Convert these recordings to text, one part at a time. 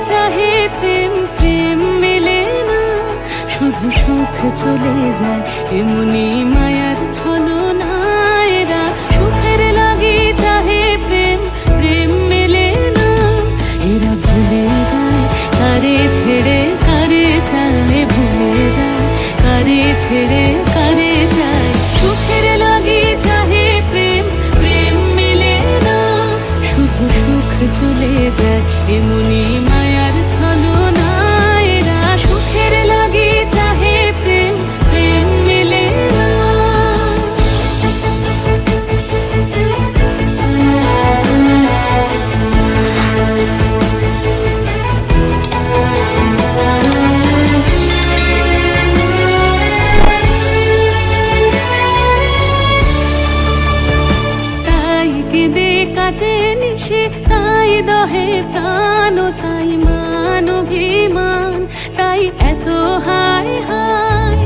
চাহে প্রেম, প্রেম মেলে না, শুধু সুখ চলে যায় এমনি মায়ার ছলনা। এরা সুখের লাগি চাহে প্রেম, প্রেম মেলে না, এরা ভুলে যায় কারে ছেড়ে কারে চায়, ভুলে যায় কারে ছেড়ে কারে চায়। সুখের লাগি চাহে প্রেম, প্রেম মেলে না, শুধু সুখ চলে যায় এমনি মায়ার ছলনা। এরা সুখের লাগি চাহে প্রেম, প্রেম মেলে না। তাই কেঁদে কাটে নিশে, তাই দহে প্রাণ, তাই মান অভিমান, তাই এত হায় হায়।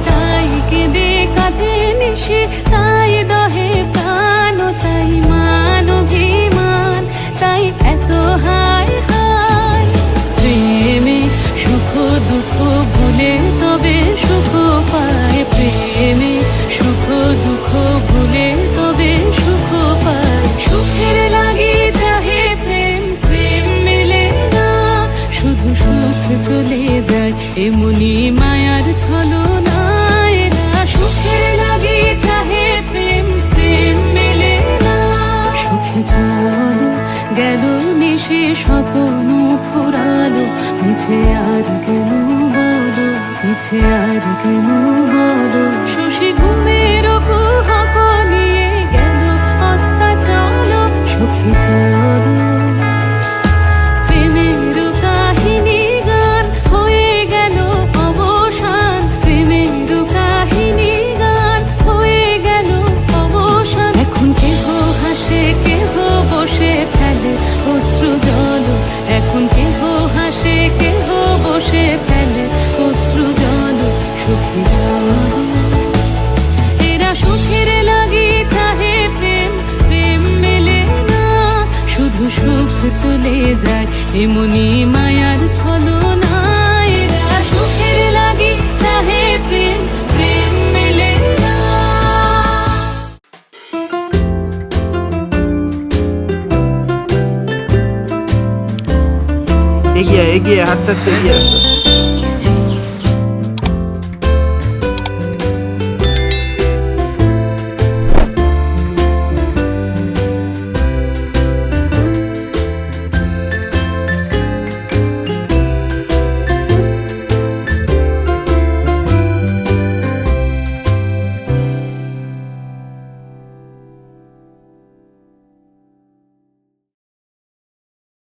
তাই কেঁদে কাটে নিশে, তাই দহে প্রাণ, তাই মান অভিমান, তাই এত হায় হায়। প্রেমে সুখ দুঃখ ভুলে তবে সুখ পায়, প্রেমে সুখ দুঃখ ভুলে তবে সুখ পায়। সুখের লাগি চাহে প্রেম, প্রেম মেলে না, শুধু সুখ চলে যায় এমনি মায়ার ছলনা। এরা সুখের লাগি চাহে প্রেম, প্রেম মেলে না। সুখে চলো গেল নিশে স্বপ্ন ফুরালো, মিছে আর কেন বলো, মিছে আর কেন বলো। শশী ঘুমের কুহক নিয়ে গেল অস্তা চলো, সুখে চলো। প্রেমের কাহিনী গান হয়ে গেল অবসান, প্রেমের কাহিনী গান হয়ে গেল অবসান। এখন কেহ হাসে কেহ বসে ফেলে অশ্রু জল, এখন কেহ হাসে কেহ বসে ফেলে অশ্রু জল। সুখে চলো। এরা সুখের লাগি চাহে প্রেম, প্রেম মেলে না, শুধু সুখ চলে যায় এমনি মায়ার ছলনা। এরা সুখের লাগি চাহে প্রেম, প্রেম মেলে না। এগিয়ে এগিয়ে হাঁটতে হাঁটতে এগিয়ে আস্তে আস্তে।